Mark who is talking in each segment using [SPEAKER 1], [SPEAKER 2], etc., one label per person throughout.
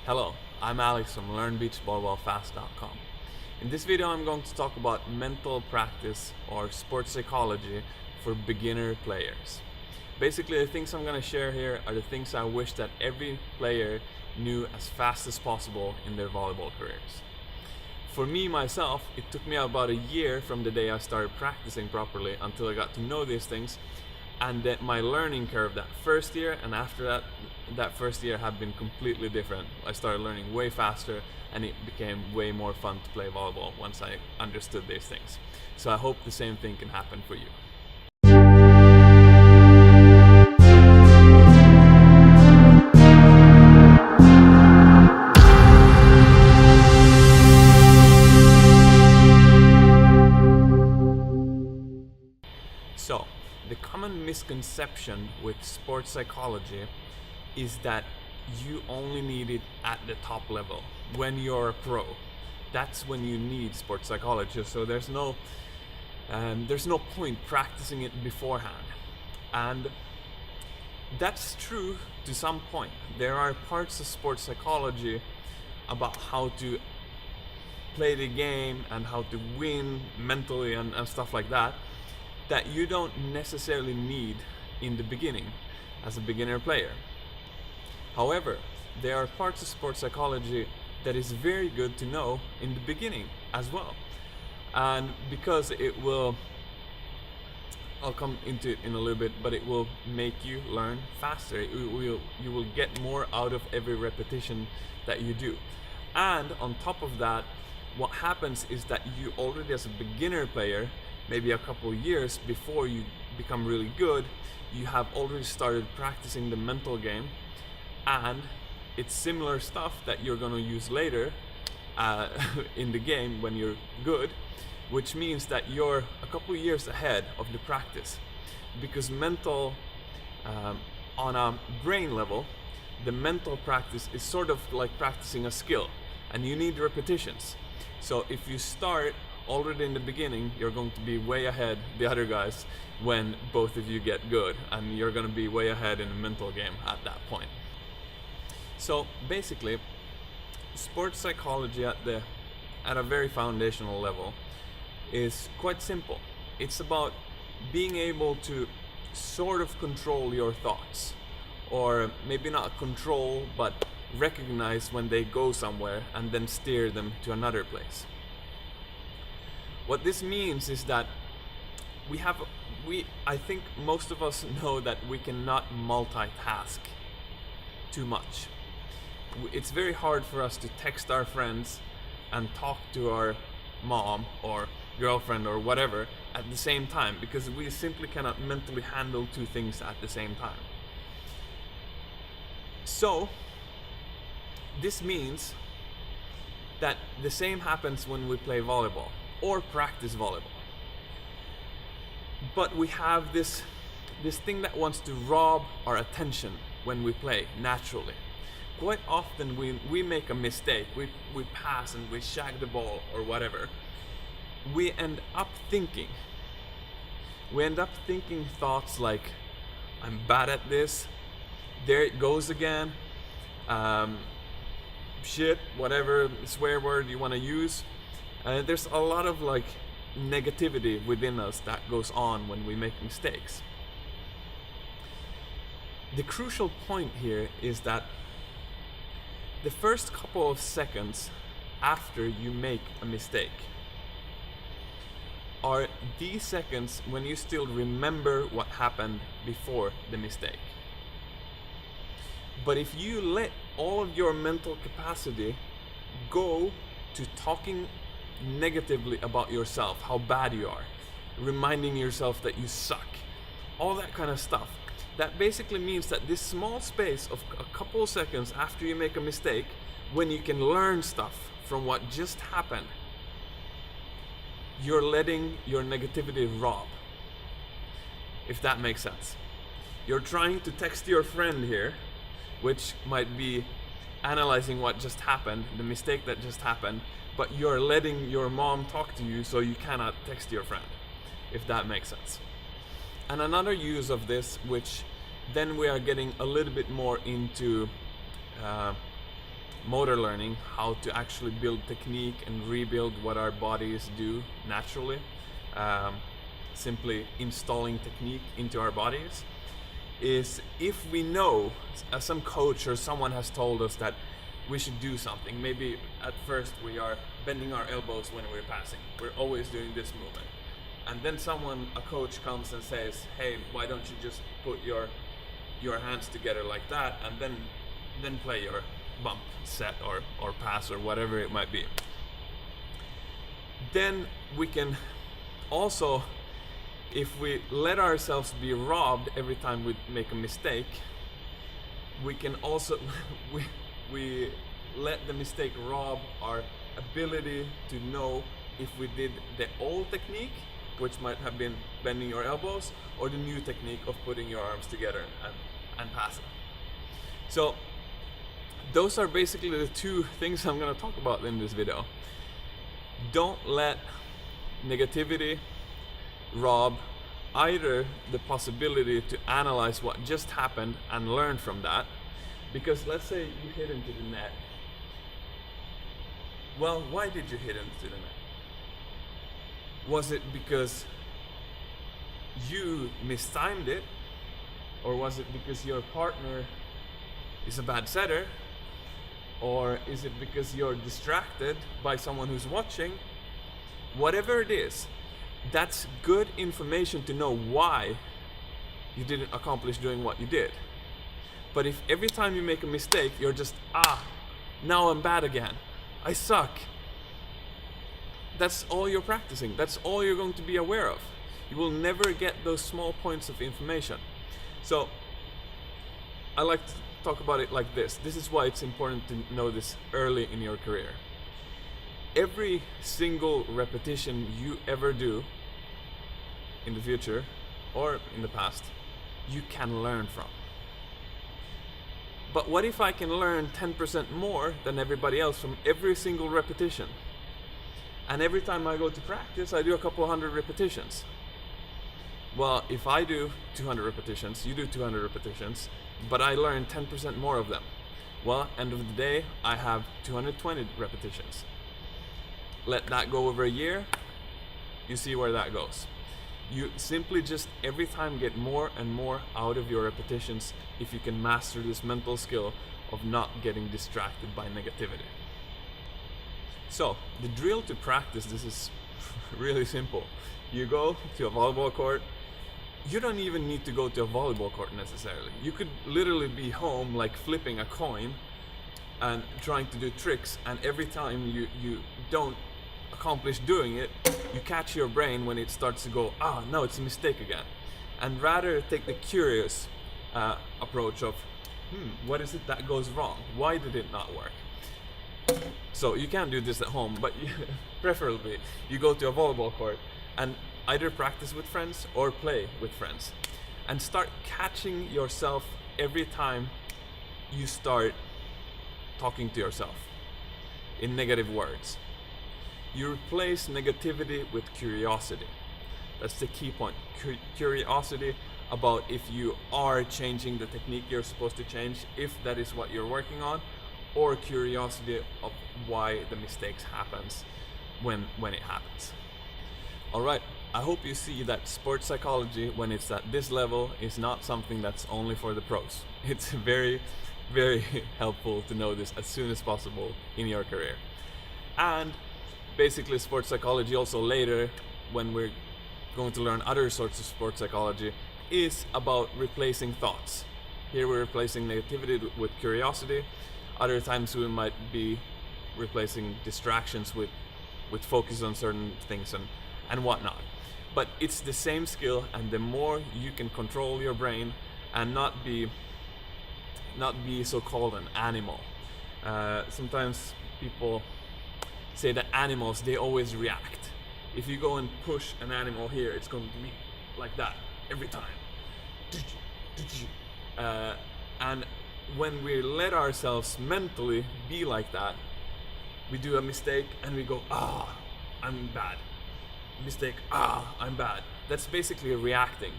[SPEAKER 1] Hello, I'm Alex from LearnBeachVolleyballFast.com. In this video I'm going to talk about mental practice or sports psychology for beginner players. Basically, the things I'm going to share here are the things I wish that every player knew as fast as possible in their volleyball careers. For me, myself, it took me about a year from the day I started practicing properly until I got to know these things, and that my learning curve that first year and after that first year have been completely different. I started learning way faster and it became way more fun to play volleyball once I understood these things. So I hope the same thing can happen for you. So, the common misconception with sports psychology is that you only need it at the top level. When you're a pro, that's when you need sports psychology. So there's no point practicing it beforehand. And that's true to some point. There are parts of sports psychology about how to play the game and how to win mentally and stuff like that you don't necessarily need in the beginning as a beginner player. However, there are parts of sports psychology that is very good to know in the beginning as well. And because I'll come into it in a little bit, but it will make you learn faster. You will get more out of every repetition that you do. And on top of that, what happens is that you already as a beginner player, maybe a couple years before you become really good, you have already started practicing the mental game, and it's similar stuff that you're going to use later in the game when you're good, which means that you're a couple years ahead of the practice. Because mental, on a brain level, the mental practice is sort of like practicing a skill, and you need repetitions. So if you start already in the beginning, you're going to be way ahead the other guys when both of you get good, and you're going to be way ahead in the mental game at that point. So basically, sports psychology at a very foundational level is quite simple. It's about being able to sort of control your thoughts, or maybe not control, but recognize when they go somewhere and then steer them to another place. What this means is that I think most of us know that we cannot multitask too much. It's very hard for us to text our friends and talk to our mom or girlfriend or whatever at the same time, because we simply cannot mentally handle two things at the same time. So this means that the same happens when we play volleyball or practice volleyball. But we have this thing that wants to rob our attention when we play naturally. Quite often we make a mistake, we pass and we shag the ball or whatever. We end up thinking thoughts like, I'm bad at this, there it goes again, shit, whatever swear word you want to use. There's a lot of negativity within us that goes on when we make mistakes. The crucial point here is that the first couple of seconds after you make a mistake are these seconds when you still remember what happened before the mistake. But if you let all of your mental capacity go to talking negatively about yourself, how bad you are, reminding yourself that you suck, all that kind of stuff, that basically means that this small space of a couple seconds after you make a mistake, when you can learn stuff from what just happened, you're letting your negativity rob, if that makes sense. You're trying to text your friend here, which might be analyzing what just happened, the mistake that just happened, but you're letting your mom talk to you, so you cannot text your friend, if that makes sense. And another use of this, which then we are getting a little bit more into motor learning, how to actually build technique and rebuild what our bodies do naturally, simply installing technique into our bodies, is if we know, some coach or someone has told us that we should do something. Maybe at first we are bending our elbows when we're passing. We're always doing this movement. And then a coach comes and says, hey, why don't you just put your hands together like that, and then play your bump set or pass or whatever it might be. Then we can also, if we let ourselves be robbed every time we make a mistake, we can also we let the mistake rob our ability to know if we did the old technique, which might have been bending your elbows, or the new technique of putting your arms together and passing. So those are basically the two things I'm going to talk about in this video. Don't let negativity rob either the possibility to analyze what just happened and learn from that. Because let's say you hit into the net. Well, why did you hit into the net? Was it because you mistimed it? Or was it because your partner is a bad setter? Or is it because you're distracted by someone who's watching? Whatever it is, that's good information to know why you didn't accomplish doing what you did. But if every time you make a mistake, you're just, now I'm bad again, I suck, that's all you're practicing. That's all you're going to be aware of. You will never get those small points of information. So I like to talk about it like this. This is why it's important to know this early in your career. Every single repetition you ever do in the future or in the past, you can learn from. But what if I can learn 10% more than everybody else from every single repetition? And every time I go to practice, I do a couple hundred repetitions. Well, if I do 200 repetitions, you do 200 repetitions, but I learn 10% more of them. Well, end of the day, I have 220 repetitions. Let that go over a year, you see where that goes. You simply just every time get more and more out of your repetitions if you can master this mental skill of not getting distracted by negativity. So, the drill to practice this is really simple. You go to a volleyball court. You don't even need to go to a volleyball court necessarily. You could literally be home like flipping a coin and trying to do tricks, and every time you don't accomplish doing it, you catch your brain when it starts to go, no, it's a mistake again. And rather take the curious approach of, what is it that goes wrong? Why did it not work? So you can do this at home, but preferably you go to a volleyball court and either practice with friends or play with friends, and start catching yourself every time you start talking to yourself in negative words. You replace negativity with curiosity. That's the key point. Curiosity about if you are changing the technique you're supposed to change, if that is what you're working on, or curiosity of why the mistakes happens when it happens. All right, I hope you see that sports psychology, when it's at this level, is not something that's only for the pros. It's very, very helpful to know this as soon as possible in your career. And basically sports psychology also later, when we're going to learn other sorts of sports psychology, is about replacing thoughts. Here we're replacing negativity with curiosity. Other times we might be replacing distractions with focus on certain things and whatnot. But it's the same skill, and the more you can control your brain and not be so-called an animal. Sometimes people say that animals, they always react. If you go and push an animal here, it's going to be like that every time. And when we let ourselves mentally be like that, we do a mistake and we go, I'm bad. Mistake, I'm bad. That's basically reacting.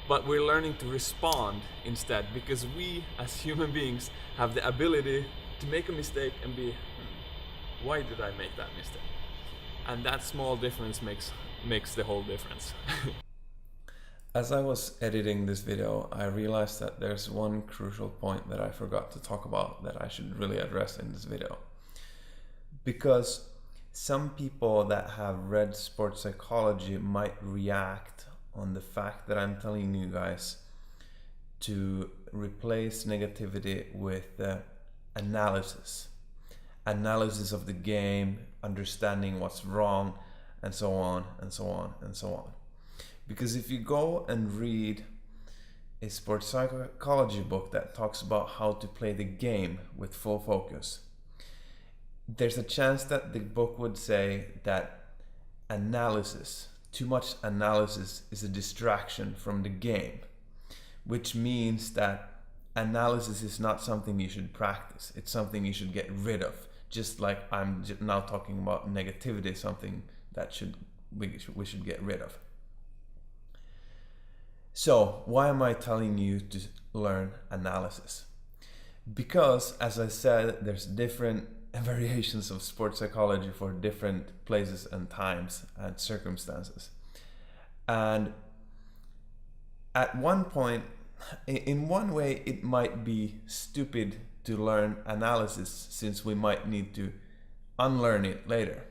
[SPEAKER 1] But we're learning to respond instead, because we as human beings have the ability to make a mistake and be, why did I make that mistake? And that small difference makes the whole difference.
[SPEAKER 2] As I was editing this video, I realized that there's one crucial point that I forgot to talk about that I should really address in this video. Because some people that have read sports psychology might react on the fact that I'm telling you guys to replace negativity with analysis of the game, understanding what's wrong, and so on and so on and so on. Because if you go and read a sports psychology book that talks about how to play the game with full focus, there's a chance that the book would say that too much analysis is a distraction from the game, which means that analysis is not something you should practice. It's something you should get rid of. Just like I'm now talking about negativity, something that we should get rid of. So why am I telling you to learn analysis? Because, as I said, there's different variations of sports psychology for different places and times and circumstances. And at one point, in one way, it might be stupid to learn analysis since we might need to unlearn it later.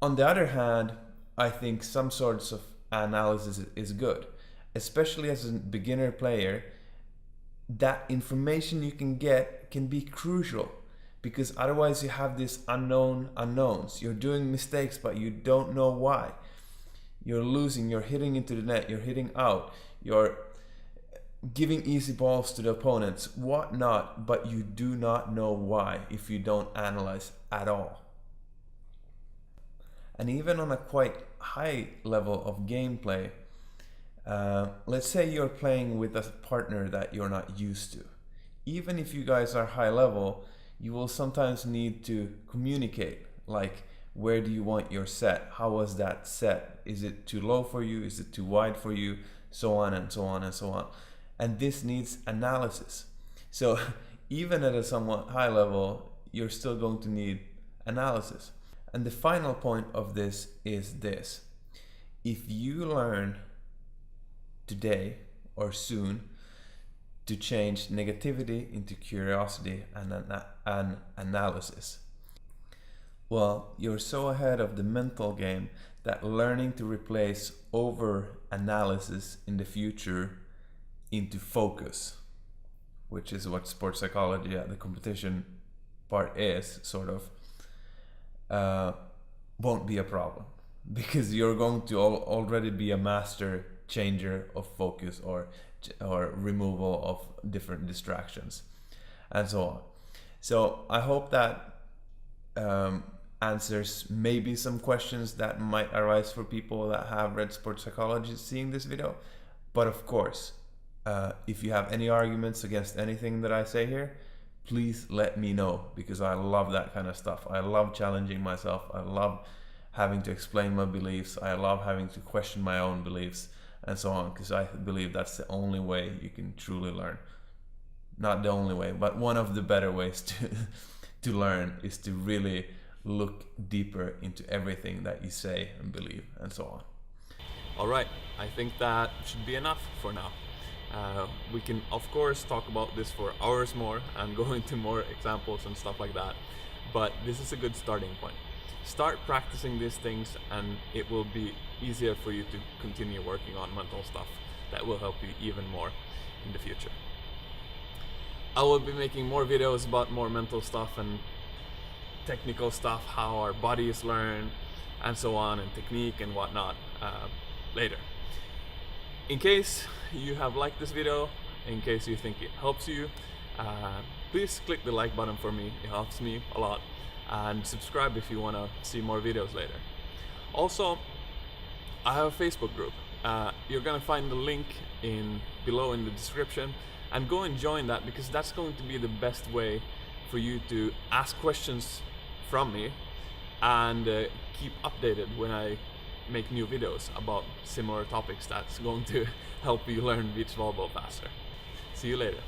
[SPEAKER 2] On the other hand, I think some sorts of analysis is good, especially as a beginner player. That information you can get can be crucial, because otherwise you have this unknowns. You're doing mistakes, but you don't know why. You're losing, you're hitting into the net, you're hitting out, you're giving easy balls to the opponents, whatnot, but you do not know why if you don't analyze at all. And even on a quite high level of gameplay, let's say you're playing with a partner that you're not used to. Even if you guys are high level, you will sometimes need to communicate, like, where do you want your set? How was that set? Is it too low for you? Is it too wide for you? So on and so on and so on. And this needs analysis. So even at a somewhat high level, you're still going to need analysis. And the final point of this is this: if you learn today or soon to change negativity into curiosity and analysis, well, you're so ahead of the mental game that learning to replace over analysis in the future into focus, which is what sports psychology at the competition part is, sort of, won't be a problem, because you're going to already be a master changer of focus or removal of different distractions and so on. So I hope that answers maybe some questions that might arise for people that have read sports psychology seeing this video. But of course, if you have any arguments against anything that I say here, please let me know, because I love that kind of stuff. I love challenging myself. I love having to explain my beliefs. I love having to question my own beliefs and so on, because I believe that's the only way you can truly learn. Not the only way, but one of the better ways to learn is to really look deeper into everything that you say and believe and so on.
[SPEAKER 1] All right, I think that should be enough for now. We can of course talk about this for hours more and go into more examples and stuff like that, but this is a good starting point. Start practicing these things and it will be easier for you to continue working on mental stuff that will help you even more in the future. I will be making more videos about more mental stuff and technical stuff, how our bodies learn and so on, and technique and whatnot later. In case you have liked this video, in case you think it helps you, please click the like button for me. It helps me a lot. And subscribe if you want to see more videos later. Also, I have a Facebook group. You're gonna find the link below in the description, and go and join that, because that's going to be the best way for you to ask questions from me and keep updated when I make new videos about similar topics that's going to help you learn beach volleyball faster. See you later.